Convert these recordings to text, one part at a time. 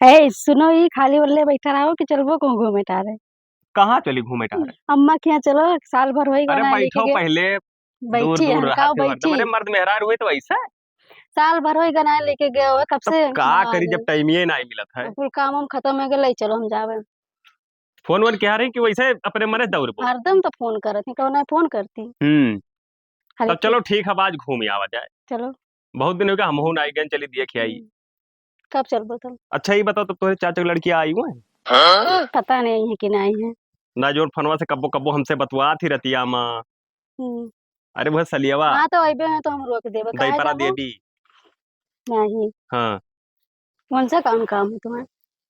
ए सुनो, ये खाली बल्ले बैठा रहो कि चलबो कहूँ घूमे टारे। कहाँ चली घूमे टारे? अम्मा के यहाँ चलो, साल भर होई अरे गना लेके बैठो गए। पहले। दूर बैठी दूर है रहा का थे हरदम। बैठी। अरे मर्द मेहरार हुए तो ऐसा है। साल भर होई गना लेके गए हो तब तब से का ना आ करी गए। जब टाइम ही नहीं मिलत है। कुल काम हम खत्म हो गए, चलो हम जावे। फोन वोन क्या रही कि वैसे अपने मने दौड़ बो। हरदम तो फोन करत थी, कौन फोन करती खाली तब चलो ठीक है, आज घूम आवा जाए। चलो। बहुत दिन हो गया, हमहू ना आई गए, चली दिए खियाई। कब चलबो तुम? अच्छा ये बताओ, तब तुम्हारे चाचा की लड़की आई हुआ है? पता नहीं है कि नहीं है। ना जोन फनवा से कब्बो कब्बो हमसे बतवा थी रतिया माँ। हम्म। अरे वह सलियवा हाँ तो अबे हैं तो हम रोक देबे, काहे दईपरा जाबो? देवी। नहीं। हाँ। कौन सा काम है तुम्हें?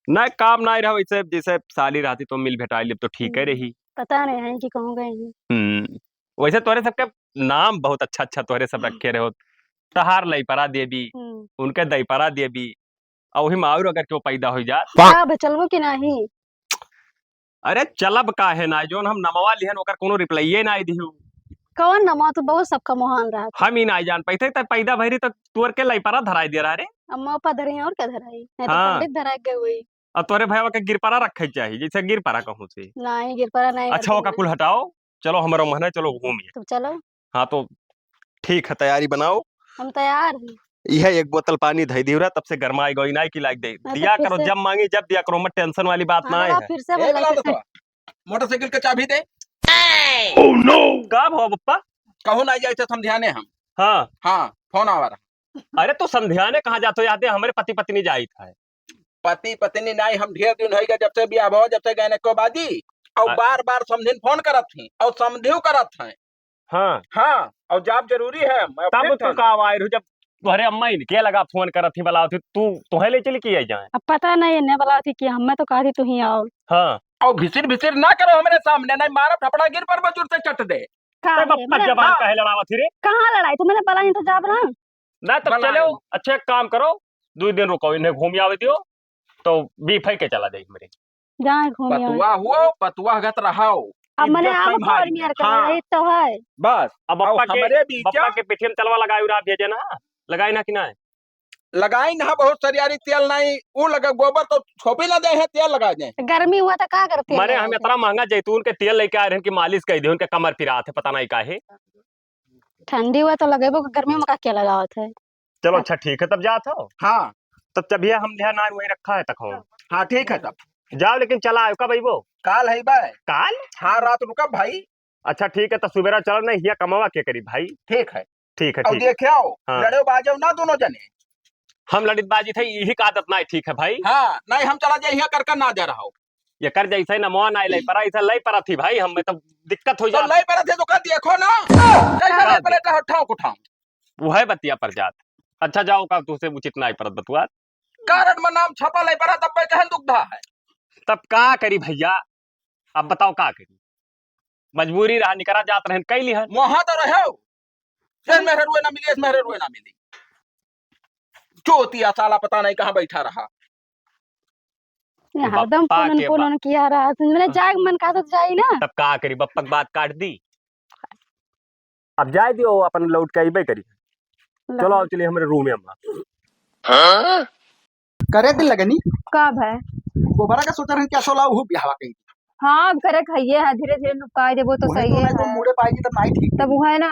ना काम ना रहा वैसे, जैसे साली रहती तो मिल भेटा ली तो ठीक है रही। पता नहीं है कि कहूँ गए हैं। वैसे तोरे सबके नाम बहुत अच्छा अच्छा तोरे सब रखे रहे हो। तहार लईपरा देवी, उनके दईपरा देवी, और वही माउर अगर क्यों पैदा हो जात। कब चलबो कि नहीं? अरे चलब काहे ना, जोन हम नमवा लिहन ओकर कोनो रिप्लाईये ना दिहु। कौन नमा तो बहुत सबका मोहान रहा था। हम ही ना जान पाते तब पैदा भरी तक तुअर के लईपरा धराई दे रहा रे। अम्मा पापा धरी और क्या धराई, नहीं तो हाँ। पंडित धरा गए हुई। और तोरे भैया के गिरपारा रखे चाहिए, जैसे गिरपारा कहूँ से। नहीं गिर पड़ा नहीं। अच्छा वो का कुल हटाओ, चलो हमारा मन है, चलो घूमिए। तो चलो। हाँ तो ठीक है, तैयारी बनाओ। हम तैयार हैं। यह एक बोतल पानी धई दी रहा, तब से गर्माई गई ना की लाग दे मैं तो दिया फिर करो, से जब मांगी जब दिया करो, मत टेंशन वाली बात ना है। फिर से बोला फिर से। मोटरसाइकिल के चाबी दे। ओह नो, कब हो पप्पा? कहूँ ना जाए तो समझाने हम। हाँ हाँ फोन आवा रहा। अरे तो समझाने कहाँ जाते हो, याद है हमारे पति पत्नी जाई था। पति पत्नी नहीं, हम ढेर दिन हो गया जब से बियाह भो, जब से गए को बाजी और बार बार समझिन फोन करत थी और समझियो करत हैं। हाँ हाँ और जाब जरूरी है। तब तू का आए जब तुम्हारे अम्मा इनके लगा फोन करत थी, बलाओ थी तू, तुम्हें ले चली की जाए। अब पता नहीं है, बोला थी कि हमें तो कहा थी तू ही आओ। हाँ और भिसिर भिसिर ना करो हमारे सामने, नहीं मारो ठपड़ा गिर पर बजुर से चट दे। जबान काहे लड़ावा थी रे? कहाँ लड़ाई, तो मैंने बोला नहीं तो जा रहा ना तब चलो। अच्छा एक काम करो, 2 दिन रुको, इन्हें घूम आवे दियो तो बीफ के चला जाए मेरे। जहाँ घूम पतुआ हुआ पतुआ गत रहाओ। अब मैंने आप और मियार कर रही तो है बस। अब बप्पा के पीछे में तलवा लगाई उड़ा भेजे ना, लगाई ना कि ना लगाई ना, बहुत सरियारी तेल नहीं वो लगा, गोबर तो छोपी ना दे है, तेल लगा दे। गर्मी हुआ था क्या करते मारे हम इतना महंगा जैतून के तेल लेके आए रहे कि मालिश कर दे, उनके कमर फिरा थे, पता नहीं काहे। ठंडी हुआ तो लगेबो, गर्मी में क्या लगा होता है। चलो अच्छा ठीक है, तब जात हो। हाँ तब चबिया हम ध्यान वही रखा है तक हो। हाँ ठीक है तब जाओ, लेकिन चला आयो कब वो? काल है भाई। काल? हाँ रात रुका भाई। अच्छा ठीक है, तो सुबेरा चलो, नहीं हिया कमावा के करी भाई। ठीक है ठीक है और ठीक देखे आओ। हाँ। लड़े बाजो ना दोनों जने। हम लड़ितबाजी थे, यही का आदत ना ठीक है भाई। हाँ नहीं हम चला जाए कर ना जा रहा हूँ। ये कर जैसे ना मोह ना लई परा, ऐसा लई परा थी भाई, हम में तो दिक्कत हो तो जाती। लई पर थे तो कर देखो ना, कैसा लई पर था उठाओ उठाओ। वो है बतिया पर जात। अच्छा जाओ का तुझसे उचित ना परत बतुआ। कारण में नाम छपा लई पर तब कहन दुग्धा है। तब का करी भैया, अब बताओ का करी, मजबूरी रहा, निकरा जात रहन कई लिहन। वहां तो रहे हो, फिर मेरे रुए ना मिली, मेरे रुए ना मिली। चोतिया साला पता नहीं कहाँ बैठा रहा। हरदम फोन किया रहा, मैंने जाग मन का तो जाई ना। तब का करी, बप्पक बात काट दी, अब जाए दियो, अपन लौट के अइबे करी। चलो आओ चलिए हमारे रूम में अम्मा। करे दिन लगनी कब है वो बड़ा का सोच रहे क्या सोला वो ब्याह कही। हाँ करे खाइए है, धीरे धीरे नुकाई दे, वो तो सही है। तो मुड़े पाएगी तब नहीं ठीक, तब वो है ना।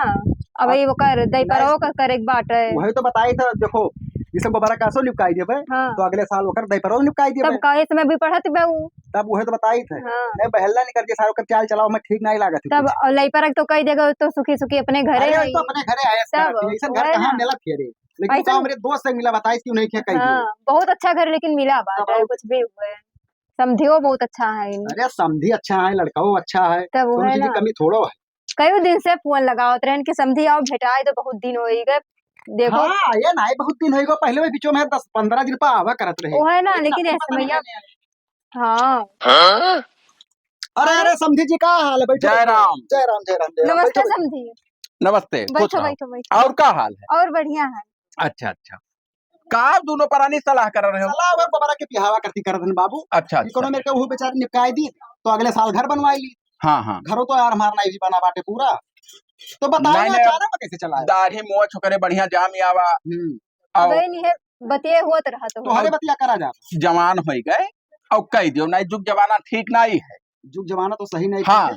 अब ये वो कर दई पर वो कर एक बाट है, वही तो बताई था। देखो इसे गोबरा कैसो निपकाई देबे। हाँ। तो अगले साल ओकर दई पर निपकाई देबे। तब काहे समय भी पढ़त बे वो, तब वही तो बताई थे। हाँ। नहीं बहला निकल के सारो कर चाल चलाओ में ठीक नहीं लागत। तब लई पर तो कई देगा तो सुखी सुखी अपने घरे आई तो अपने घरे आया सब ऐसा घर कहां मिला थे रे, लेकिन गांव मेरे दोस्त से मिला बताई क्यों नहीं क्या कही। बहुत अच्छा घर लेकिन मिला बात है, कुछ भी हुए समझियो बहुत अच्छा है। अरे समझी अच्छा है, लड़का वो अच्छा है, तब वो है ना, कमी थोड़ो है। कई दिन से फोन लगावत रहन कि समझी आओ भेटाए, तो बहुत दिन हो गए देखो। हाँ ये ना बहुत दिन हो गए, पहले भी बीचों में 10-15 दिन पर आवा करत रहे। वो है ना, लेकिन ऐसे भैया हाँ। अरे अरे समझी जी का हाल है? बैठो। जय राम जय राम जय राम। नमस्ते समझी। नमस्ते। बैठो बैठो बैठो। और क्या हाल है? और बढ़िया है। अच्छा अच्छा, का दोनों परानी सलाह कर रहे हो? सलाह वो गोबरा के बिहावा करती करत बाबू। अच्छा कोनो मेरे को वो बेचारे निपकाई दी तो अगले साल घर बनवाई ली। हाँ हाँ घरों तो यार हमारा नहीं भी बना बाटे पूरा, तो बताओ ना चारा में कैसे चलाए। दाढ़ी मोछ करे बढ़िया जाम आवा। अब नहीं है बतिये होत रहत हो तोहरे बतिया करा जा जवान हो गए और कह दियो नहीं जुग जमाना ठीक नहीं है। जुग जमाना तो सही नहीं हाँ। है।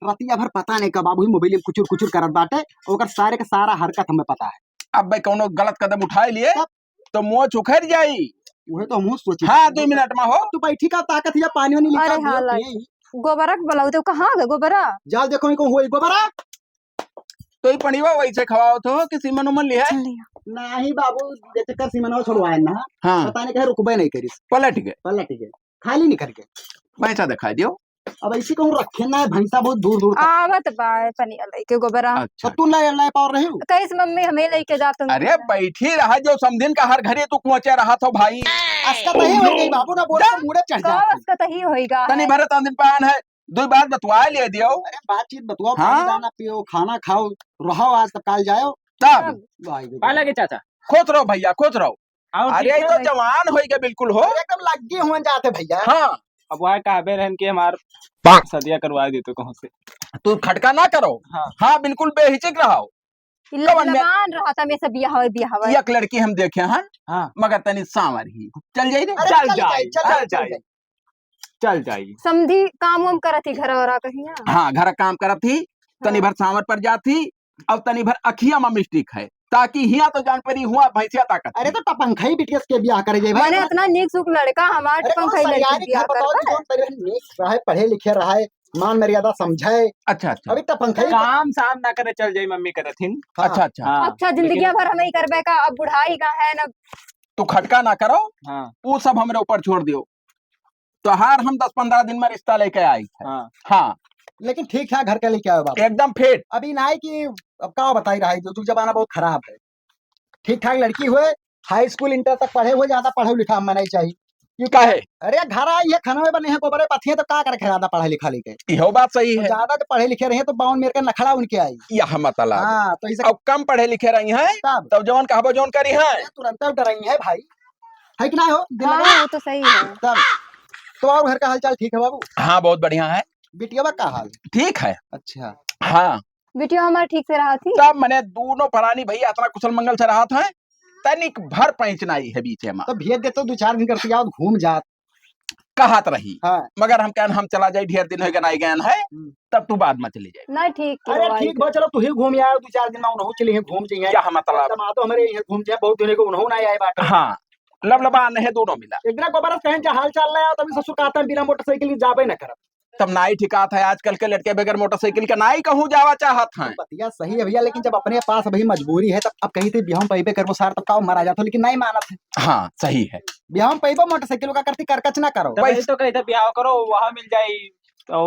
रतिया भर पता नहीं कब बाबू ही मोबाइल में कुचुर कुचुर करत बाटे, ओकर सारे के सारा हरकत हमें पता है। अब भाई कोनो गलत कदम उठाए लिए तो मुंह चुखर जाई। वही तो हम सोची। हाँ 2 मिनट में हो तू बैठी का ताकत या पानी नहीं अरे निकाल हाँ दियो, ला पिए ही। गोबरा बुलाऊ तो कहाँ गए गोबरा? जाओ देखो इनको होई गोबरा। तो ही पढ़ीवा वैसे खवाओ तो किसी मन उमन लिया नहीं बाबू जैसे कर सीमनवा छोड़वाए ना। हाँ पता नहीं कहे रुकबे नहीं करिस, पलट गए पलट गए खाली नहीं करके। पैसा दिखा दियो। अब ऐसी कहूँ रखे ना है, भैंसा बहुत दूर दूर तक। आवत बाय पनिया लेके गोबरा। अच्छा तो तू ले पाओ रही हूँ। कैस मम्मी हमें लेके जा तुम। अरे बैठी रहा जो समझिन का हर घड़ी तू कुचे रहा तो भाई असका तही हो गई बाबू ना बोल के मुड़े चढ़ का जाते। उसका तही होएगा। तनी भरत दिन पान है 2 बात बतवा ले दियो। अरे बातचीत बतवाओ, हाँ? पानी दाना पियो, खाना खाओ, रहो आज तक काल जाओ। तब पाला के चाचा खुश रहो भैया खुश रहो। अरे ये तो जवान हो गए बिल्कुल हो। एकदम लगे हुए जाते भैया। हाँ अब वहाँ कहबे रहन के हमार सदिया करवा देते कहूँ से। तू खटका ना करो। हाँ। हाँ बिल्कुल बेहिचक रहो। लबान रहा था मैं सब बियाह एक लड़की हम देखे हैं हाँ। मगर तनी सांवर ही चल जाई रे। अरे चल चल जाए, चल चल जाए। जाए। चल जाइए समधी काम वाम करत थी घर और कहीं ना। हाँ घर काम करत थी तनी भर सांवर पर जाती और तनी भर अखिया में मिस्टेक है ताकि हिया तो जान परी हुआ भैंसिया ताकत। अरे तो टपंखई बिटिया के ब्याह करे जाए भाई। मैंने इतना नीक सुख लड़का हमारे अरे कौन पंखई लड़की सरकारी बियाह घर बताओ करता कि कौन तेरे नेक रहे, पढ़े लिखे रहे, मान मर्यादा समझे। अच्छा अच्छा अभी टपंखई। काम शाम ना करे चल जाई मम्मी करथिन। अच्छा अच्छा हाँ अच्छा जिंदगी भर हमें ही करबे का। अब बुढ़ाई का है ना। तू खटका ना करो हाँ वो सब हमरे ऊपर छोड़ दियो। तो हार हम 10-15 दिन में रिश्ता लेके आई है। हाँ हाँ लेकिन ठीक है घर के लिए क्या है बाबू। एकदम फिट। अभी ना है कि अब क्या बताई रहा है, जो जमाना बहुत खराब है। ठीक ठाक लड़की हुए, हाई स्कूल इंटर तक पढ़े हुए, ज्यादा पढ़े लिखा हमें नहीं चाहिए। ये का है अरे घर आई है, खाना में बने हैं, गोबरे पथिए तो क्या करे ज्यादा पढ़ा लिखा लिखे। यहो बात सही है। ज्यादा तो पढ़े लिखे रहे तो बाउन मेरे का नखड़ा उनके आई। यह मतलब हाँ तो इसे अब कम पढ़े लिखे रही हैं तब तब जवन कहबो जवन करी है। तुरंत डर रही है भाई, है कि ना हो दिल लगा? हाँ वो तो सही है। तब तो और घर का हाल चाल ठीक है बाबू? हाँ बहुत बढ़िया है बिटिया का हाल? ठीक है। अच्छा हाँ बेटिया हमारा ठीक से रहा थी। तब मैंने दोनों प्राणी भैया इतना कुशल मंगल से रहा था तनिक भर पैंचनाई है बीच में तो भेज दे तो 2-4 दिन करती आओ घूम जात। कहत रही हाँ मगर हम कहन हम चला जाए ढेर दिन हो गए नहीं गए है तब तू बाद में चली जाए। नहीं ठीक अरे ठीक बा, चलो तू ही घूम आओ 2-4 दिन में उन्हों चली है घूम जाइए। क्या मतलब तो हमारे यहाँ घूम जाए, बहुत दिन को उन्हों ना आए बात। हाँ लबलबान है दोनों मिला। एक दिन गोबर कहें जा हाल चाल ना तभी ससुर कहता है बिना मोटरसाइकिल जाबे न करब। तब नाई ठिकात है आजकल के लड़के बगैर मोटरसाइकिल के नाई कहूँ जावा चाहत हैं। बतिया सही है भैया, लेकिन जब अपने पास अभी मजबूरी है तब अब कहीं थे बिहार पैबे करबो सार तब का मरा जाता, लेकिन नहीं मानत है। हाँ सही है बिहार पैबो मोटरसाइकिल का करती करकच ना करो। तब तो कहते ब्याह करो वहाँ मिल जाये तो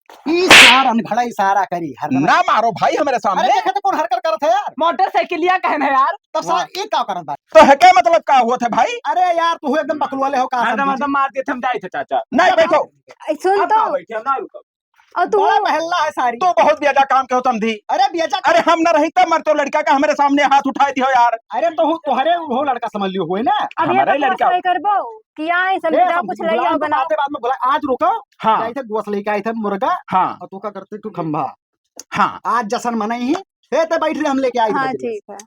इशारा अनघड़ा इशारा करी हर ना मारो भाई हमारे अरे सामने। देखे तो कौन हरकत करत है यार। मोटरसाइकिल कहना यार तब सार एक का करत बा। तो है क्या मतलब का हुआ था भाई। अरे यार तू एकदम बकलवाले हो का हरदम हरदम मार देते हम जाए थे चाचा। नहीं बैठो सुन अब तो कहाँ बैठे हम ना रुको। और तू बड़ा महल्ला है सारी। तो बहुत बेजा काम कहो समझी। अरे बेजा अरे हम न रही तब मर तो लड़का का हमारे सामने हाथ उठाई दियो यार। अरे तो तुम्हारे वो लड़का समझ लियो हुए ना। अब ये हमारा ही तो लड़का। लड़का करबो किया है समझा कुछ ले आओ बनाओ। बाद में बोला आज रुको। हाँ गए थे गोस लेके आए थे मुर्गा हाँ और तू का करते तू खंभा। हाँ आज जश्न मनाई ही हे ते बैठ रहे हम लेके आए थे हाँ बजरे। ठीक है।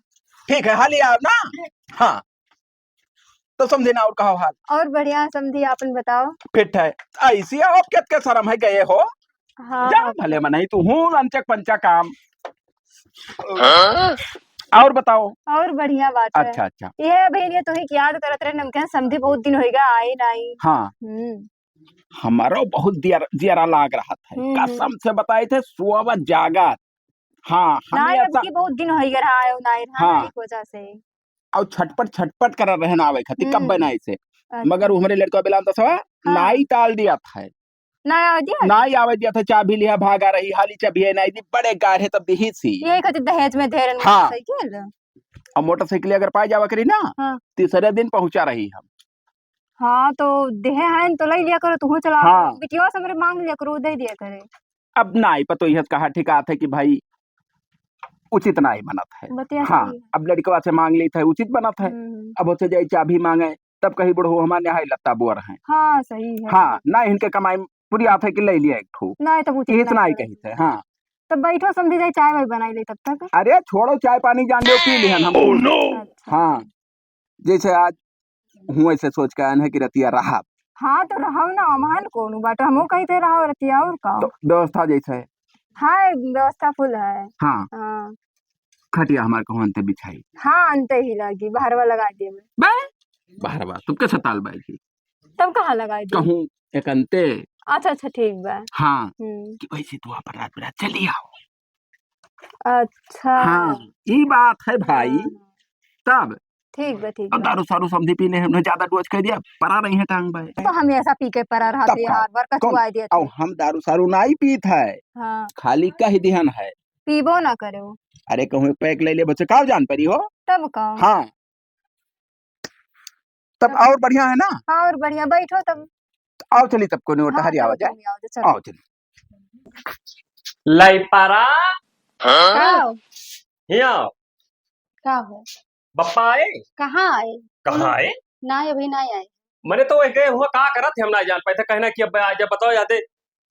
ठीक है हाल आप ना। हाँ तो समझे ना और कहो हाल। और बढ़िया समझी आपन बताओ। फिट है ऐसी आप के शर्म है गए हो। हाँ जा भले मनाई तू हूँ अंचक पंचा काम। और बताओ। और बढ़िया बात है। अच्छा अच्छा ये भैया तो ही याद करत रहे नमके समझी बहुत दिन होएगा आए नहीं। हाँ हमारा बहुत जियरा लाग रहा था कसम से बताए थे सुबह जागत। हाँ नहीं हमें अब ऐसा की बहुत दिन होएगा रहा है नहीं हाँ। हाँ वजह से। और छटपट कर रहना आवे खाती कब बनाए से अच्छा। मगर हमारे लड़का बिलान तो सवा हाँ। नाई टाल दिया था। नहीं आ दिया नाई आवे दिया था चाबी लिया भागा रही हाली चाबी है नाई दी बड़े गाढ़े तब दी सी। ये खातिर दहेज में धेरन हाँ। साइकिल। और मोटरसाइकिल अगर पाई जावा करी ना हाँ। तीसरे दिन पहुंचा रही हम। हाँ तो देहे हैं तो ले लिया करो तू चला। हाँ। बिटिया से मेरे मांग लिया करो दे दिया करे। अब नाई पर तो यह कहा ठिकात है कि भाई उचित नाई बनत है। बतिया हाँ सही है। अब लड़कवा से मांग ली था उचित बनत है। अब उससे जाई चाबी मांगे तब कहीं बुढ़ो हमारे यहाँ लत्ता बोर है। हाँ सही है। हाँ ना इनके कमाई पूरी आते कि ले लिया एक ठू नहीं तो इतना ही कही थे। हाँ तो बैठो समझी जाए चाय वाय बनाई ले तब तक। अरे छोड़ो चाय पानी जान दो पी लिहन हम। अच्छा हाँ जैसे आज हूँ ऐसे सोच के आए हैं कि रतिया रहा हाँ तो रहो ना मान कौन बात हमहू कहते रहो रतिया और का। तो व्यवस्था जैसे है। हाँ व्यवस्था फुल है। हाँ हाँ खटिया हमारे को अंते बिछाई। हाँ अंते ही लगी बाहरवा लगा दिए मैं। बाहर बार तुम कैसे ताल बैठी तब कहाँ लगाई दिए। कहूँ एक अंते। अच्छा अच्छा ठीक बा। हाँ कि वैसे तू पर रात बिरात चली आओ। अच्छा हाँ ये बात है भाई। तब ठीक बा ठीक अब बा। दारू सारू समझी पीने हमने ज्यादा डोज कर दिया परा नहीं है टांग भाई। तो हम ऐसा पी के परा रहते तब का? यार बार कचुआ दिए और थे। हम दारू सारू नहीं पीत है हाँ खाली कह दिहन है। पीबो ना करो। अरे कहूँ पैक ले ले बच्चे का जान परी हो। तब का। हाँ तब और बढ़िया है ना। हाँ और बढ़िया बैठो तब। आओ चली तब को हाँ टहरी आवा चलो जाए। तुम आओ, चलो। आओ चली। लाई पारा का हो? हिया का हो? बप्पा आए कहाँ आए? कहाँ आए ना अभी नहीं आए। मैंने तो गए हुआ कहा करत थे हम ना जान पाए थे कहना कि अब आज बताओ जाते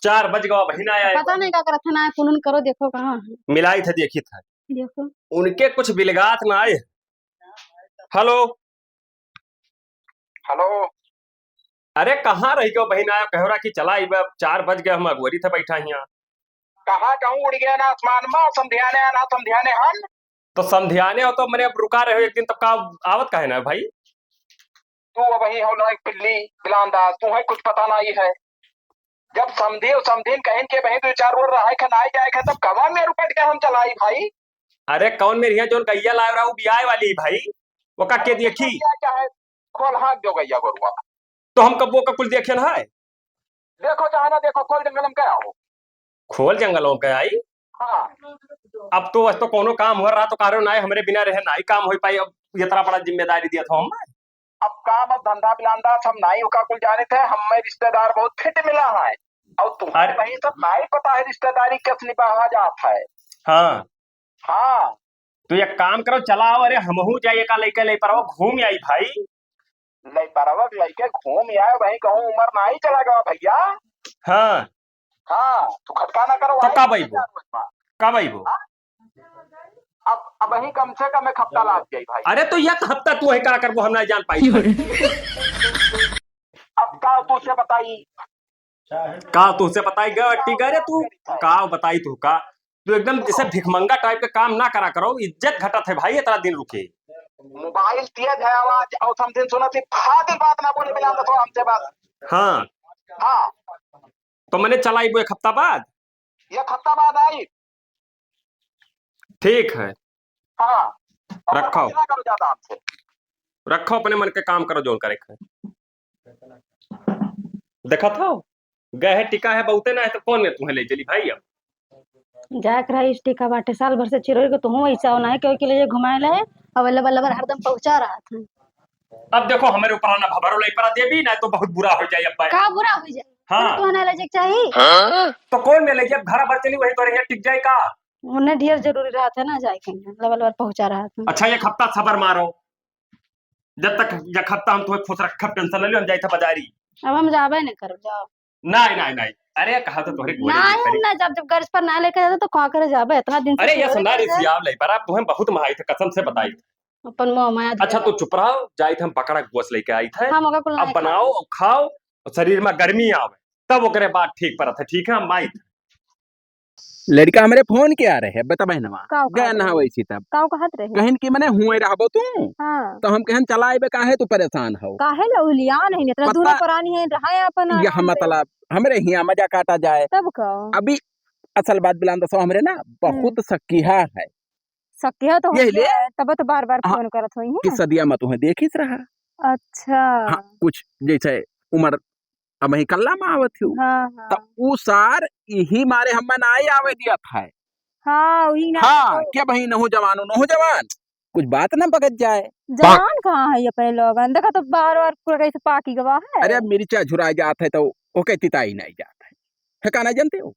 4 बज गवा महीना आया पता नहीं क्या करत है ना फोन करो देखो कहाँ है। मिलाई थे देखी था देखो उनके कुछ बिलगात ना आए। हेलो हेलो अरे कहाँ रही क्यों बहन आया कह रहा कि चला 4 बज गए हम अगवरी थे बैठा यहाँ। कहाँ कहूँ उड़ गया ना आसमान में समझाने आना समझाने हम। तो समझाने हो तो मैंने अब रुका रहे हो एक दिन तब का आवत का है ना भाई। तू वही हो ना एक पिल्ली बिलांदाज तू है कुछ पता नहीं है। जब समझे समझीन कहीं के बहन दो चार और रहा नाई जाए तब कवा में रुपट के हम चलाई भाई। अरे कौन मेरी है जो गैया ला रहा हूँ बियाह वाली भाई वो का के देखी क्या है खोल हाथ दो गैया बरुआ। तो हम कब वो का कुल देखे ना है। देखो चाहे ना देखो खोल जंगल में क्या हो। खोल जंगलों के आई हाँ अब तो कोनो काम हो रहा तो कारो ना हमारे बिना रहे ना ही काम हो पाई। अब इतना बड़ा जिम्मेदारी दिया था हम। अब काम अब धंधा बिलांदा सब नाई का कुल जाने थे हमें रिश्तेदार बहुत फिट मिला है। और तुम्हारे वही सब नाई पता है रिश्तेदारी कैसे निभाया जाता है। हाँ हाँ तो एक काम करो चलाओ अरे हमहू जाइए का लेके ले पर घूम आई भाई। ले परवक लेके घूम आए वही कहूँ उम्र नाई चला गया भैया। हाँ हाँ तू खटका ना करो तो कब आई वो अब वही कम से कम एक हफ्ता लाग गई भाई। अरे तो एक हफ्ता तू है करा कर वो हम ना जान पाई अब का तुझसे बताई का तुझसे बताई टिका रे तू का बताई तू का तू एकदम जैसे भिखमंगा टाइप के काम ना करा करो इज्जत घटत है भाई इतना दिन रुके। मोबाइल तेज है आवाज और समथिंग सुना थी फादिल बात ना बोले मिला तो हमसे बस। हाँ हाँ तो मैंने चलाई वो एक हफ्ता बाद। एक हफ्ता बाद आई। ठीक है हाँ रखो करो ज्यादा आपसे रखो अपने मन के काम करो जो करे देखा था गए टिका है बहुते ना है तो कौन में तुम्हें ले चली भाई। अब जाक रहा टीका बाटे साल भर से चिरोई को तुम ऐसा होना है क्योंकि लिए घुमाए ले और बल्ले बल्ले हरदम पहुंचा रहा था। अब देखो हमारे ऊपर ना भरो नहीं पड़ा देवी ना तो बहुत बुरा हो जाए अब का बुरा हो जाए। हाँ तो ना ले जाके चाहिए तो कौन में ले जब घर भर चली वही तो रही टिक जाए का। उन्हें ढेर जरूरी रहा था ना जाए के लेवल पर पहुंचा रहा था। अच्छा एक हफ्ता सबर मारो जब तक एक हफ्ता हम तुम्हें खुश रख टेंशन ले लो हम जाए था बाजारी। अब हम जाबे नहीं करो जाओ। नहीं नहीं नहीं अरे कहा तो तुम्हारे नहीं हम ना जब गर्ज पर ना लेकर जाते तो कहा करे जाबे इतना दिन से। अरे ये सुना रही थी आप ले पर आप तुम्हें बहुत महाई थे कसम से बताई अपन मुंह माया। अच्छा तो चुप रहो जाए थे हम पकड़ा गोश लेके आई थे हम कुल अब बनाओ खाओ शरीर में गर्मी आवे तब ओकरे बाद ठीक पर थे ठीक है हम आई लड़का हमारे फोन के आ रहे है बता बहनवा गया ना वैसी तब काऊ कहत रहे कहन की मने हुए रहबो तू हाँ तो हम कहन चलाएबे काहे तू परेशान हो काहे लौलिया नहीं इतना दूर पता- पुरानी है रहा है अपन यह मतलब हमरे हिया मजा काटा जाए तब का अभी असल बात बिलान दसो हमरे ना बहुत सकिहा है सकिया तो यही ले? तब तो बार बार हाँ, फोन करत हुई कि है। सदिया में तुम्हें देखिस रहा अच्छा हाँ, कुछ जैसे उम्र अब ही कल्ला में आवत हूँ हाँ हाँ तो उ सार यही मारे हम नहीं आवे दिया था हाँ वही ना हाँ क्या बही नहु जवानो नहु जवान कुछ बात ना बगत जाए जवान कहाँ है अपने लोग देखा तो बार बार कैसे पाकी गवा है। अरे अब मिर्चा झुरा जात है तो ओके तिताई नहीं जाता है का नहीं जानते हो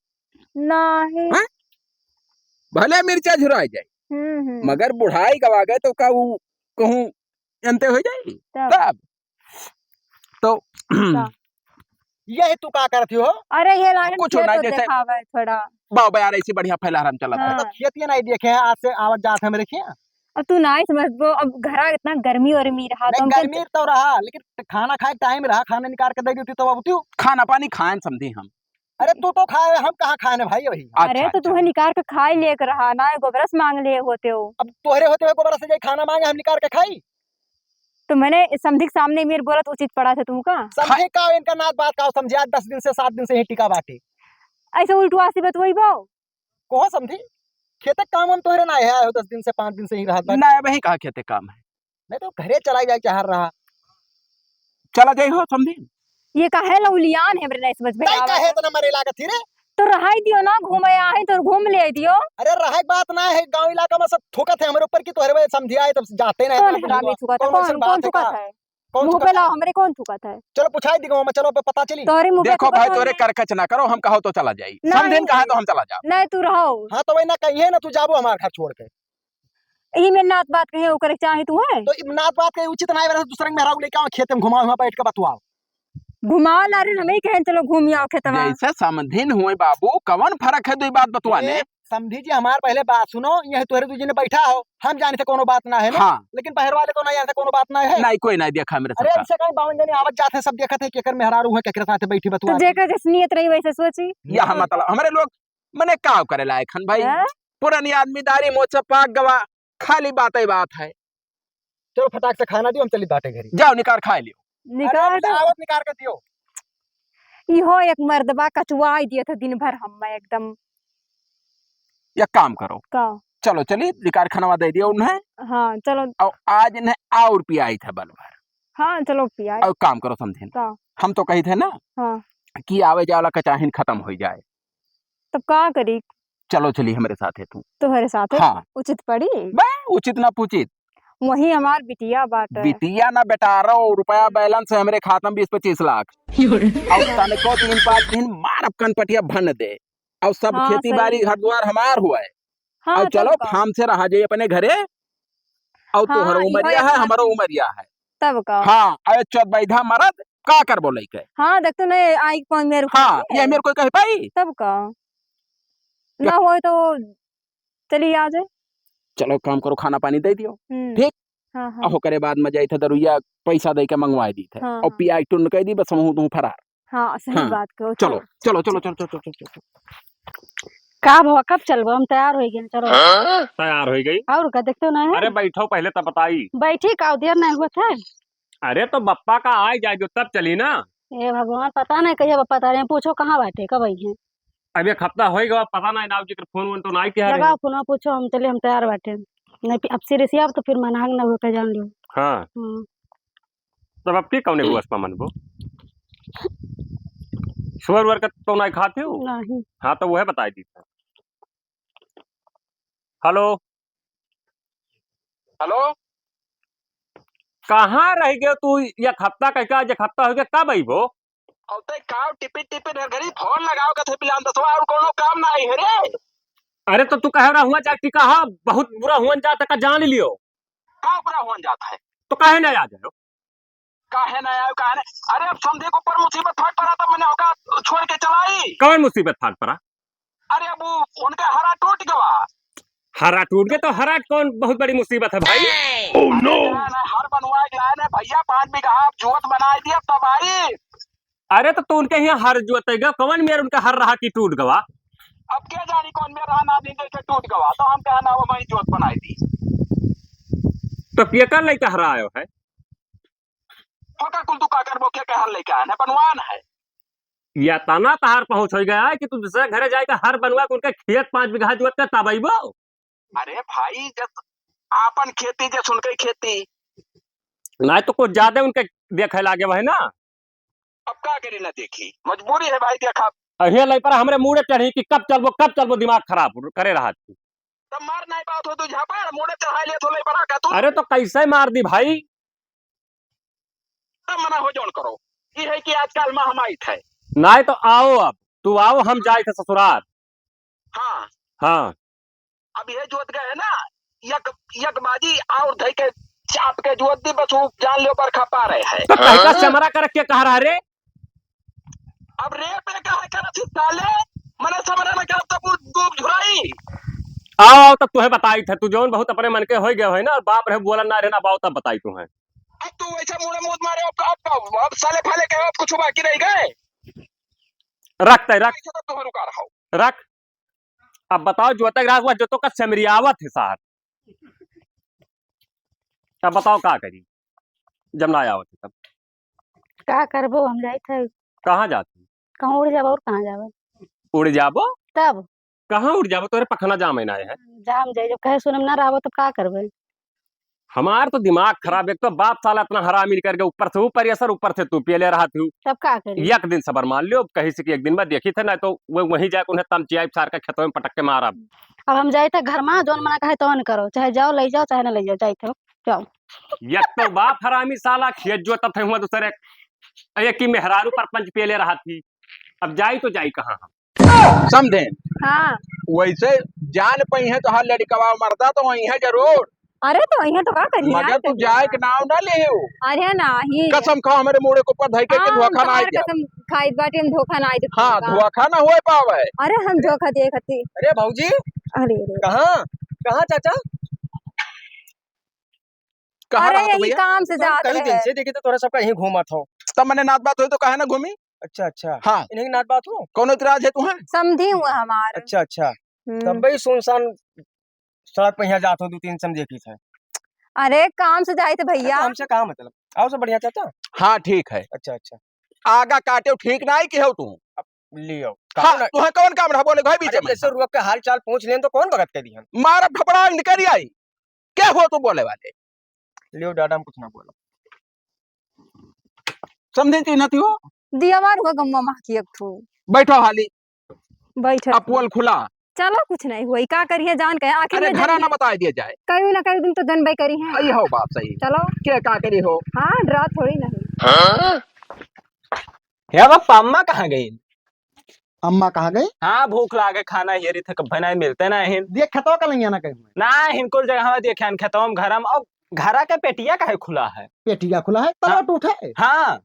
नहीं हाँ? भले मिर्चा झुरा जाए मगर बुढ़ाई गवा गए तो का कहूँ अंते हो जाए तब तो यही तू का करती हो। अरे ये लाइन कुछ खेत ना तो जैसे दिखावा है थोड़ा बाव बयार ऐसी बढ़िया फैलारम चला था। हाँ। तो खेती नहीं देखे हैं, आज से आवत जात है मेरे खे। अब तू नहीं समझ वो, अब घरा इतना गर्मी वर्मी रहा तो नहीं हम गर्मी तो रहा, लेकिन खाना खाए टाइम रहा, खाना निकाल के दे दी तो अब तू। खाना पानी खाएं समझी हम। अरे तू तो खाए, हम कहाँ खाए ना भाई वही। अरे तो तुम्हें निकाल के खाई लेकर रहा ना, गोबरस मांग लिए होते हो। अब तोहरे होते हुए गोबर से जाई खाना मांगे, हम निकाल के खाई। तो मैंने समझी के सामने मेरे बोला तो उचित पड़ा था तुमका। समझे का इनका नाच बात का समझे, आज 10 दिन से 7 दिन से ही टिका बाटे। ऐसे उल्टुआ से बतवई बाओ। कोहो समझी, खेतक काम हम तोहरे ना है, 10 दिन से 5 दिन से ही रहत बा। ना वही कहा खेते काम है, नहीं तो घरे चला जाए चाह रहा। चला जाई हो समझी। ये काहे लौलियान है, मेरे नहीं समझ में नहीं आवा। कहे तो ना मरे लागत थी रे। तो रहाई दियो ना, घूमे आए तो घूम ले दियो। अरे रहे बात ना है, गांव इलाका में सब थूकत है हमारे ऊपर की तोहरे वजह समझी आए तब जाते नहीं। कौन हरामी थूका था? कौन थूका था? मुंह पे लाओ, हमरे कौन थूका था? चलो पूछाई दी गाँव में, चलो पता चली। तोहरे मुंह पे देखो थूका भाई था तोरे हमने। करकच ना करो, हम कहो तो चला जाई, नहीं। समझिन कहा तो हम चला जाओ। नहीं तू रहो, हाँ तो वही ना कहिए ना, तू जाबो हमारे घर छोड़ के। यही मेरे नात बात कहे ओकर चाहे तू है। तो नात बात के उचित नहीं रहा, दूसरे में मेहरा लेके आओ, खेत में घुमाओ, वहाँ बैठ के बतवाओ। घुमा ला रे, हमें कहें चलो घूम आओ खेतवा। जैसे समझिन हुए बाबू, कवन फर्क है दो बात बतवाने। समझी जी हमार पहले बात सुनो, यह तोहरे दूजी ने बैठा हो, हम जाने से कोनो बात ना है ना। हाँ लेकिन पहर वाले को नहीं जानते कोनो बात ना है। नहीं कोई नहीं देखा मेरे अरे सबका। इनसे कहीं बावन जने आवत जाते हैं, सब देखते हैं केकर मेहरारू है, केकर साथ बैठी तो बतवा। जेकर जिस नियत रही वैसे सोची। यह मतलब हमारे लोग मने का करे लायक हन भाई, हैं? पुरानी आदमीदारी मोचा पाक गवा, खाली बात ही बात है। चलो फटाक से खाना दियो, हम चली बाटे घरी। जाओ निकाल खा लियो। निकाल अरे दो। आवत निकाल के दियो। इहो एक मर्दबा कचुआई दिया था दिन भर, हम एकदम या काम करो, का। चलो चलिए निकाल खाना दे दियो उन्हें, हाँ चलो। और आज इन्हें और पियाई था बल भर। हाँ चलो पिया। और काम करो समझे, का। हम तो कही थे ना हाँ कि आवे जाला कचाहिन खत्म हो जाए। तब का करी? चलो चलिए हमारे साथ है तू। तुम्हारे साथ है? हाँ उचित पड़ी। बे उचित ना पूचित, वही हमार बिटिया बात है। बिटिया ना बेटा रहो, रुपया बैलेंस है हमारे खाता में 20-25 लाख। और तने को 3-5 दिन मार कनपटिया भन दे, और सब हाँ, खेती बाड़ी घर द्वार हमार हुआ है। हाँ और चलो तब का। फार्म से रहा जाइए अपने घरे, और हाँ, तोहर इहो उमरिया एक है बात- हमारो उमरिया है। तब का। हाँ अरे चौथ बैधा मरद का कर बोले के। हाँ देख तो नहीं आई कौन मेरे को। हाँ ये मेरे को कह पाई। तब का ना हो तो चलिए आ जाए। चलो काम करो, खाना पानी दे दियो, ठीक। हाँ हाँ हो करे बाद में जाई थे दरुइया पैसा दे के मंगवा दी थे, हाँ, और पिया टुन कह दी बस हम तू फरार। हाँ सही हाँ, बात कहो। चलो चलो चलो चलो चलो चलो चलो। का भवा कब चलबो? हम तैयार हो गए, चलो। तैयार हो गई। और का देखते हो ना है? अरे बैठो पहले तब बताई। बैठी का देर नहीं हुआ था। अरे तो बप्पा का आ जाएगी तब चली ना। ए भगवान पता नहीं कहिए बता रहे हैं, पूछो कहाँ बैठे कब आई हैं। अब एक हफ्ता होएगा, पता नहीं नाव जी फोन वोन तो नहीं किया रहे। लगाओ फोन पूछो, हम चलिए हम तैयार बैठे नहीं अब सीरियस अब तो फिर मनाहंग ना हो के जान लो। हाँ तब अब की कौने हुआ मन वो सुअर वर का तो नहीं खाते हो। नहीं हाँ तो वो है बताई दी। हेलो हेलो कहाँ रह गए तू? एक हफ्ता कह एक हफ्ता हो गया, कब आई वो? और ते काव टिपी टिपी घरी फोन लगाओ के थे पिलान दसवा, और कोनो काम ना आई है रे। अरे तो तू कह रहा हुआ जाती कहा बहुत बुरा हुआ जाता का जान लियो। का बुरा हुआ जाता है, तो काहे नहीं आ जाओ? काहे ना आयो काहे नहीं। अरे अब समझे को पर मुसीबत फट पड़ा तो मैंने होगा छोड़ के चलाई। कौन मुसीबत फाट पड़ा? अरे अब उनका हरा टूट गवा। हरा टूट गया तो हरा कौन बहुत बड़ी मुसीबत है भाई? हर बनवाए गया ने भैया 5 बीघा जुवत बनाई दिया तब आई। अरे तो तू उनके यहाँ हर जोतेगा कौन मेरे उनका हर रहा की टूट गवा। अब क्या जानी कौन मेरा ना दिन के टूट गवा, तो हम कहना वो वही जुवत बनाई दी। तो पियकर लेके हरा आयो है। ओका कुल तू का करबो के कहर लेके आने बनवान है। या तना तहार पहुंच हो गया है कि तू दूसरे घरे जाएगा हर बनवा के उनके खेत 5 बीघा जोत कर तब आइबो। अरे भाई जब आपन खेती जे सुन के खेती, नहीं तो कुछ ज्यादा उनके देखे लागे वही ना। अब का करी ना देखी, मजबूरी है भाई देखा। अहिया लई पर हमरे मुड़े चढ़ी कि कब चलबो दिमाग खराब करे रहा तू। तब मार नहीं बात हो तू झापड़ मुड़े चढ़ाई ले तो ले बड़ा का तू। अरे तो कैसे मार दी भाई? तब मना हो जोन करो, ये है कि आजकल महामारी है। नहीं तो आओ, अब तू आओ, हम जाए थे ससुराल। हाँ हाँ अब ये जोत गए ना, यक बाजी और धई के चाप के जोत दी बस वो जान लो पर खपा रहे हैं। तो कहता चमरा कर के कह रहा रे। अब रे पे कहा कर साले मने समझ ना क्या तब दूध झुराई आओ तब तुम्हें बताई थे तू जोन बहुत अपने मन के हो गए है ना बाप रहे बोला ना रहना बाओ तब बताई तुम्हें अब तू वैसा मुंह मुंह मारे अब साले फाले कहे अब कुछ बाकी रह गए रखते रख ऐसा तो तुम्हें रुका रहा हूँ रख अब बताओ जो तक रात हुआ जो तो का समरियावत है सार तब बताओ क्या करी जब ना आवत है तब का करबो हम जाई थे कहाँ जाती कहाँ उड़ जाबो और कहाँ जाबो उड़ जाबो तब कहाँ उड़ जाबो तोरे पखना जाम है है जाम जाई जब कहे सुनम ना रहबो तब का करबे हमार तो दिमाग खराब एक तो बाप साला इतना हरामी करके ऊपर से ऊपर असर ऊपर से तू पिए ले रहा थी तब का करी एक दिन सबर मान लियो कहीं से कि एक दिन बाद देखी थे ना तो वो वहीं जाके उन्हें तमचिया सार के खेतों में पटक के मारा अब हम जाई थे घर में जोन मना कहे तो करो चाहे जाओ ले जाओ चाहे ना ले जाओ जाई थे जाओ एक तो बाप हरामी साला खेत जो तब थे हुआ दूसरे एक की मेहरारू पर पंच पिए ले रहा थी अब जाई तो जाई कहाँ हम समझे हाँ वैसे जान पई है तो हर लड़कवा मरता तो वही है जरूर अरे तो यहाँ तो का करी मगर तू जाए के नाम ना ले अरे नहीं कसम खा हमारे मुड़े को ऊपर धई के धोखा ना आई कसम खाई बाटे हम धोखा ना आई हाँ धोखा ना होए पावे अरे हम धोखा दिए खती अरे भाऊजी अरे कहाँ कहाँ चाचा कहाँ अरे रहा तो यही भैया काम से जाते कई दिन रहे से देखे तो थोड़ा सबका यहीं घूमा था तब मैंने नात बात हुई तो कहे ना घूमी अच्छा अच्छा हाँ इन्हें नात बात हो कौन इतराज है तुम्हें समझी हुआ हमारे अच्छा अच्छा तब भाई सुनसान सड़क पे यहाँ जात हो 2-3 समझे की था अरे काम से जाए थे भैया हमसे कहा मतलब आओ सब बढ़िया चाचा हाँ ठीक है अच्छा अच्छा आगा काटे ठीक ना आई कि हो तू लियो हाँ तुम्हें कौन काम रहा बोले भाई बीच में कैसे रुक के हाल चाल पूछ लें तो कौन भगत कर दिया मारा फपड़ा निकल आई क्या हो तू बोले वाले लियो डाडा कुछ ना बोलो समझे थी ना हो दिया मार हुआ गम्मा माँ की एक ठू बैठो हाली बैठे अपोल खुला चलो कुछ नहीं हुआ का करिए जान के आखिर अरे में घरा ना बता दिया जाए कहीं ना कहीं दिन तो दन भाई करी है आई हो बात सही चलो क्या का करी हो हाँ डरा थोड़ी नहीं हे बापा अम्मा कहाँ गई अम्मा कहाँ गई हाँ भूख लागे खाना हेरी थे कब ना मिलते ना हिन देख खतो का नहीं आना कहीं ना हिनको जगह में देखे अन खेतों घरम और घरा के पेटिया काहे खुला है पेटिया खुला है तला टूटा है हाँ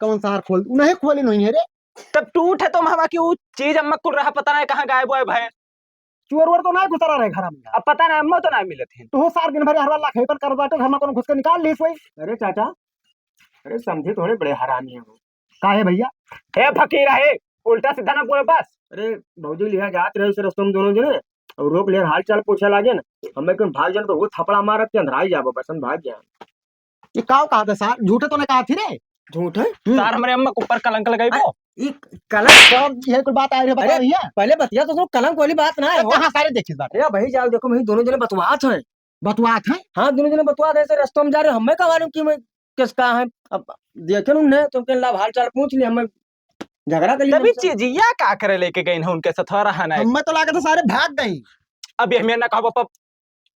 कौन सा हार खोल नहीं खोली नहीं है रे तब टूट है तो हवा की वो चीज अम्मा कुल रहा पता नहीं कहाँ गायब हुआ है चोर वोर तो नहीं घुसरा रहे घर में अब पता नहीं अम्मा तो नहीं मिले थे तो सार दिन भर हर लाख पर कर बाटे घर में कौन घुस के निकाल ली सोई अरे चाचा अरे समझे थोड़े बड़े हरामी है वो काहे भैया हे फकीर है उल्टा सीधा ना बोले बस अरे भौजी लिया जात रहे से रस्तम दोनों जने और रोक ले हाल चाल पूछे लागे ना हमें कौन भाग जान तो वो थपड़ा मारत के अंदर आई जाबो बसन भाग गया ये काव कहा था सार झूठे तो ने कहा थी रे झूठ है तार हमारे अम्मा के ऊपर कलंक लगाई वो ये कलंक कब ये कोई बात आ रही है बता रही है पहले बतिया तो कलंक वाली बात ना है कहां सारे देखिस बात अरे भाई जाओ देखो भाई दोनों जने बतवात है बतवात है हां दोनों जने बतवात है से रस्तम जा रहे हमें का मालूम कि मैं किसका है अब देखे उन्हें तो के लाभ हाल चाल पूछ लिए हमें झगड़ा कर लिया तभी चीजिया का करे लेके गई ना उनके साथ रहा ना हमें तो लागत सारे भाग गई अब हमें ना कहो पापा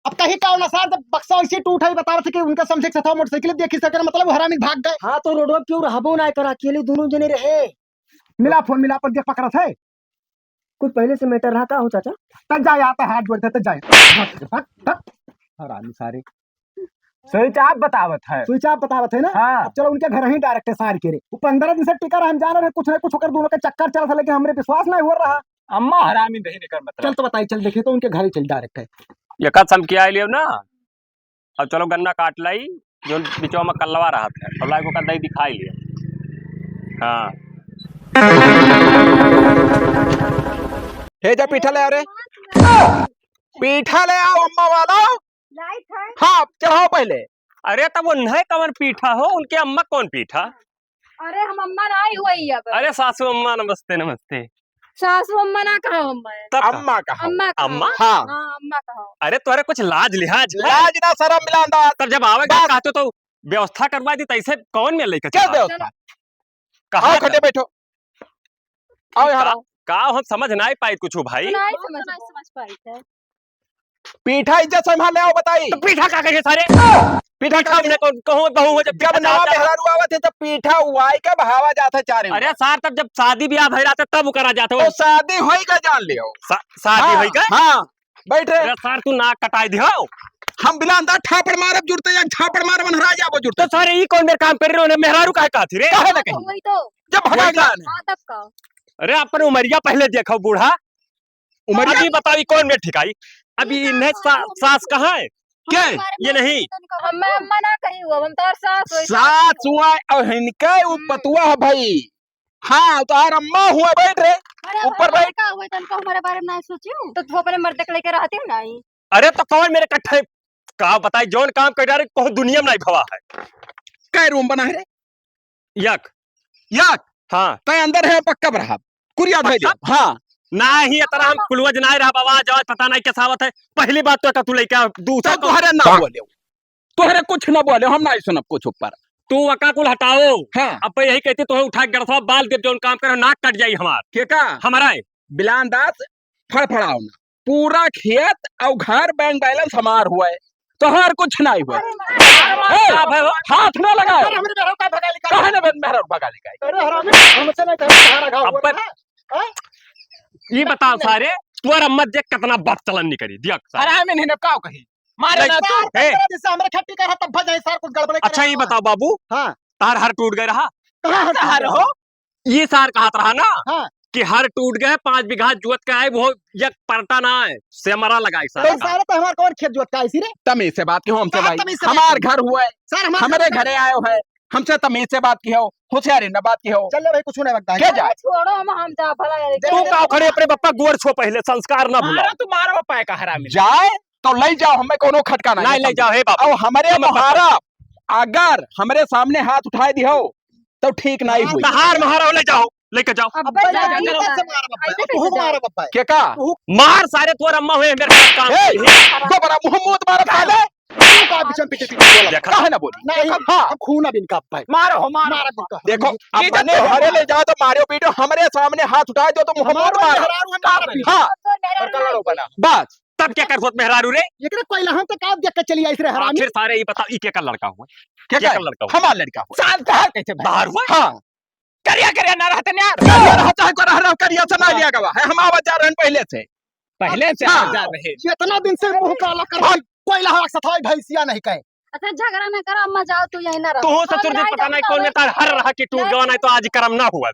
अब कहीं का ना सार जब बक्सा ऐसे टूटा ही बता रहे थे कि उनका समझे था मोटरसाइकिल देखी सके मतलब हरामी भाग गए हाँ तो रोड क्यों रहबो ना कर अकेले दोनों जने रहे मिला फोन मिला पर देख पकड़ा थे कुछ पहले से मैटर रहा हो चाचा तक जाए आता हाथ जोड़ते तक जाए हरामी सारे स्विच आप बतावत है स्विच आप बतावत है ना हाँ। अब चलो उनके घर ही डायरेक्ट है सार के रे वो 15 दिन से टिका रहा हम जान रहे कुछ ना कुछ होकर दोनों के चक्कर चल रहा लेकिन हमरे विश्वास नहीं हो रहा अम्मा हरामी नहीं निकल मतलब चल तो बताइए चल देखिए तो उनके घर ही चल डायरेक्ट है ये का सम किया लियो ना अब चलो गन्ना काट लाई जो बिचवा में कलवा रहा था तो लाई को कदई दिखाई लिया हाँ हे जा पीठा ले आ रे पीठा ले आओ अम्मा वाला हाँ चढ़ाओ पहले अरे तब वो नहीं कवन पीठा हो उनके अम्मा कौन पीठा अरे हम अम्मा ना आई हुई अब अरे सासू अम्मा नमस्ते नमस्ते सासू अम्मा ना कहो अम्मा तब अम्मा का अम्मा कहो। अम्मा? हाँ अम्मा कहो अरे तुम्हारे कुछ लाज लिहाज है? लाज ना शरम मिलांदा तब जब आवेगा कहते तो व्यवस्था करवा दी तैसे कौन में लेकर क्या चला? व्यवस्था कहाँ आओ खड़े बैठो आओ यहाँ आओ का हम समझ ना ही पाई कुछ भाई नहीं समझ पाई थे पीठा इज्जत संभाल ले आओ बताई तो पीठा का करिए सारे पीठा खा हमने कहूँ बहू हो जब जब नवा मेहरारू आवत है तब पीठा उवाई के बहावा जाता चारे अरे सार तब जब शादी ब्याह भई रहा तब करा जाते तो शादी होई का जान लियो शादी हुई का हाँ बैठे अरे सार तू नाक कटाई दियो हम बिलांदा ठापड़ मारब जुड़ते या ठापड़ मार मन हरा जाबो जुड़ते तो सारे ई कौन मेरे काम कर रहे हो मेहरारू काहे कहती रे काहे ना कहीं वही तो जब भगा जान हाँ तब कहो अरे अपन उमरिया पहले देखो बूढ़ा, उमरिया अभी बताओ कौन में ठिकाई? अभी इन्हें सास कहाँ है? क्या ये नहीं हमें अम्मा ना कही हुआ, हम तार सास होई। सास हुआ और इनका वो पतुआ है भाई। हाँ तार अम्मा हुआ, बैठ रे ऊपर बैठ। का हुआ तनको हमारे बारे में नहीं सोचियो। तो तू अपने मर्द के लेके रहती हूँ नहीं। अरे तो कौन मेरे कट्ठे का बताई जौन काम कर रहा है कौन दुनिया में नहीं भवा है। कै रूम बना है रे? यक याक हाँ तय अंदर है पक्का बरहा कुरिया भाई दे। हाँ ना ही तरह हम कुलवज ना रहा बाबा जाओ पता नहीं कैसा आवत है। पहली बात तो तू लेके दूसरा तो तुहरे ना बोले, तुहरे कुछ ना बोले, हम नहीं सुनब कुछ ऊपर। तू वका कुल हटाओ। हाँ अब यही कहती तो उठा के रखवा बाल देव जौन काम करो नाक कट जाई हमार के का हमारा बिलान दास फड़फड़ाओ ना, पूरा खेत और घर बैंक बैलेंस हमार हुआ है, तोहर कुछ नहीं हुआ। हाथ ना लगाओ, कहे ना मेहरा भगा लेगा। अरे हरामी हमसे नहीं कहा सहारा घाव अब हुआ है। ये बताओ सारे तुअर अम्मा देख कितना बात चलन नहीं करी दिया सारे। अरे हमें नहीं नपकाओ कहीं मारे ना तू। ए, जिससे हमरे खट्टी कर तब भजाई सार कुछ गड़बड़ अच्छा ये बताओ बाबू, हाँ तार हर टूट गए रहा? कहाँ हार हो ये सार कहा रहा ना हाँ। कि हर टूट गए 5 बीघा जुत का है वो एक परटा ना है सेमरा लगाई तो सारा सारे तो हमारे कौन खेत जोत का इसी रे तमीज से बात क्यों हमसे हाँ, भाई? तमीज से हमार घर हुआ है, सर हमारे घरे आयो है, हमसे तमीज से बात की हो, होशियारी न बात की हो। चल भाई कुछ नहीं लगता क्या जा छोड़ो हम जा भला यार। तू का खड़े अपने बप्पा गोर छो पहले संस्कार ना भूला। तू मारो पाए का हरामी। जाए तो ले जाओ, हमें कोनो खटका नहीं ले जाओ हे बाबा। और हमारे महारा अगर हमारे सामने हाथ उठाए दियो तो ठीक नहीं हुई। हार महारा ले जाओ लेके जाओ अब के का मार सारे तोर अम्मा हुए मेरे साथ काम ए, दोबारा मोहम्मद मारा पाले देखा कहे ना बोली। नहीं हाँ खून अब इनका भाई मारो हो मारो मारा इनका देखो अपने घरे ले जाओ तो मारो पीटो, हमारे सामने हाथ उठाए दो तो मोहम्मद मारा। हाँ बस तब क्या कर सोच मेहरारू रे? ये करे पहला हम तो काम देख के चली आई रे हरामी। फिर सारे ये बताओ ई के का लड़का हुआ? क्या क्या का लड़का हुआ? हमारा लड़का हुआ। साल बाहर कैसे बाहर हुआ? हाँ करिया करिया ना रहते यार। करिया सुना लिया गवा है, हम आवाज जा रहे हैं पहले से। पहले से हाँ। जा रहे। इतना दिन से मुंह काला कर पहला हक सथाई भैंसिया नहीं कहे। अच्छा झगड़ा ना कर, अम्मा जाओ तू यहीं ना रहो। तू ससुर जी पता नहीं कौन में तार हर रहा कि टूट गवा नहीं तो आज कर्म ना हुआ।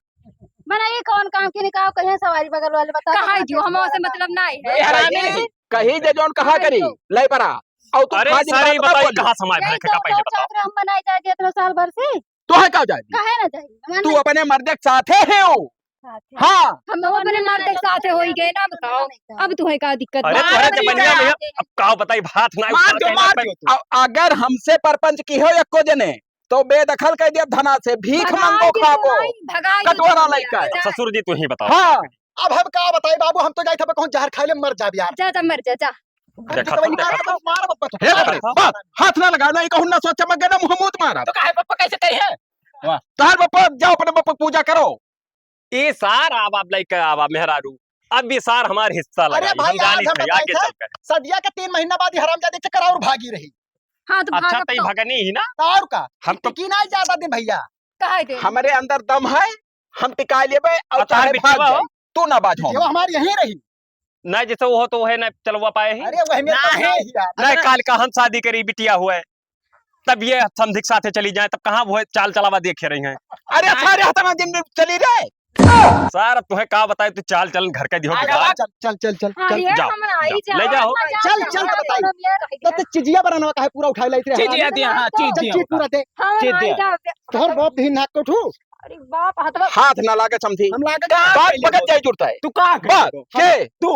मैंने ये कौन काम की निकाह कहीं सवारी बगल वाले बता कहा जो हम से मतलब नहीं है। हरामी कही जे जोन कहा करी ले परा और तू अरे खाजी सारे बात बताओ बोल। कहां समाज है का पहले बताओ। हम बनाई जाती इतने साल भर से, तू है क्या जाएगी? कहे ना जाए तू अपने मर्द के साथ है हो। हाँ हम अपने मर्द के साथ हो ही गए ना, बताओ अब तुम्हें क्या दिक्कत? अरे बाहर तोरे नहीं जबनिया में जाते। अब का बताई हाथ ना मार दो मार दो। अगर हमसे परपंच की हो एको जने तो बेदखल कर दिया धना से भीख भगाई मंगो के खागो। तुम्हारी, भगाई के कटोरा तुम्हारी लइका है। जा, ससुर जी तू ही बताओ। हाँ अब हम का बताई बाबू, हम तो जाए थे कहूं जहर खाई ले मर जा यार। जा मर जा। देखा तो देखा मार बप्पा तो। हे बाप रे, बाप हाथ ना लगा नहीं कहूं ना सोचा मगे ना मुहम्मद मारा। तो काहे पापा कैसे कही है? तार बापा जाओ अपने बापा पूजा करो। ये सार आबाब लाइक आबाब मेहरारू अब ये सार हमार हिस्सा अरे लगा भाई हम जानी आज हम थे आगे बताए चल कर। सदिया के 3 महीना बाद ही हरामजादे चक्कर और भागी रही। हाँ तो अच्छा भाग तई भगनी ही ना और का हम तो की नहीं ज्यादा दिन भैया। कहा दे हमारे अंदर दम है, हम टिका लेबे और अतार चाहे बिटिया भाग हो। जाए तू ना बाझो। ये हमारी यहीं रही। ना जैसे वो हो तो है ना चलवा पाए ही अरे वह में तो नहीं। नहीं यार। ना काल का हम शादी करी बिटिया हुआ है तब ये समधिक साथे चली जाए तब कहाँ वो चाल चलावा देखे रही हैं। अरे सारे हाथ में दिन चली जाए। सार अब तुम्हें का बताए तू चाल चलन घर का दिहो बिगाड़। चल चल चल चल हाँ चल ये जाओ, हम आई जाओ, जाओ, ले जाओ। चल चल के बताई तो चिजिया बनाना का है पूरा उठाई लाई रे। चीज दिया हां चीज चल दिया चीज पूरा दे। हम चीज आई दिया। जाओ। तोहर बाप भी नाक को ठू अरे बाप हथवा हाथ ना लागे समझी हम लागे बात पकड़ जाए जुड़ता है। तू का बात के तू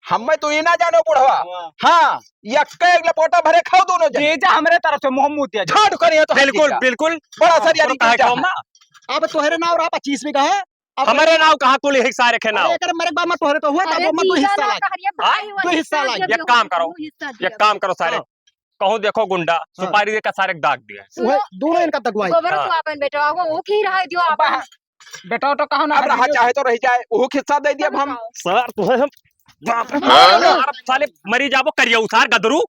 हमें तो ये ना जानो बुढ़वा। हाँ यक्का एक लपोटा भरे खाओ दोनों जने। ये जा हमरे तरफ से मोहम्मद दिया जा। छाट करिए तो बिल्कुल बिल्कुल बड़ा सर यानी कहे क्या कहो ना अब तोहरे नाव रहा 25 बीघा है। अब हमारे नाव कहाँ कुल हिस्सा रखे ना अरे अगर मेरे बाप में तोहरे तो हुआ अरे तब मैं तो जीजा हिस्सा ना लागे। कहरिया भाई हुआ, तू हिस्सा लागे। दिया, एक काम करो, हिस्सा एक दिया। काम करो सारे हाँ। कहूँ देखो गुंडा सुपारी दे का सारे दाग दिया सुनो, वह दोनों इनका दगवाई। गोबर हाँ। तो आपन बेटा वो खी रहा है जो आपन बेटा तो कहो ना अब रहा चाहे तो रह जाए वो हिस्सा दे दिया अब हम। सर तुम्हें हम बाप रे बाप, साले मरी जाबो करियो उसार गदरू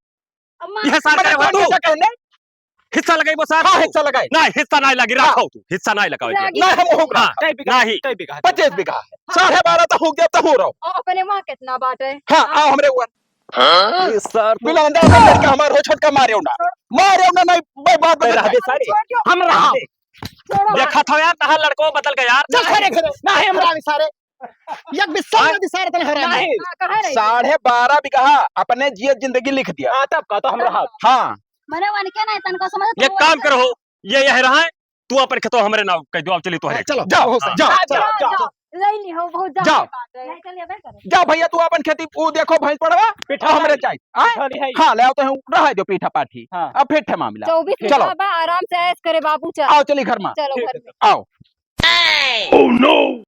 अम्मा यह सार करे मैंने तू क्या कहने? हिस्सा लगाई वो सार हाँ हिस्सा लगाए। ना हिस्सा नहीं लगी रखो तू हिस्सा नहीं लगाओ लागी। ना हम हो हाँ कई बीघा नहीं कई बीघा 25 बीघा 12.5 तो हो गया तो हो रहा। और अपने वहाँ कितना बात है? हाँ आओ हमरे ऊपर सर बिलांदा लड़का हमार हो छोटका मारे ना नहीं बात सारी हम रहा देख देखा था यार तहां लड़को बदल गया यार चल सारे घरे ना है हमरा सारे एक बिस्सा नदी सारे तन हरा नहीं कहे रही 12.5 बीघा अपने जियत जिंदगी लिख दिया। हाँ तब का तो हम रहा हाँ मने वन के नहीं तनका समझ ये काम करो ये यह रहा है तू अपन खेतो हमरे नाव कह दो अब चली तो चलो जाओ जाओ जाओ जाओ लई ली हो बहुत जाओ। नहीं चलिए बे करे जाओ भैया तू अपन खेती वो देखो भैंस पड़वा पिठा हमरे चाहिए आय? खाली है हाँ ले आओ तो रहा जो पीठा पाठी हाँ। अब फिर थे मामला 24 चलो। बा आराम से ऐश करे बाबू चल आओ चली घर में चलो घर में आओ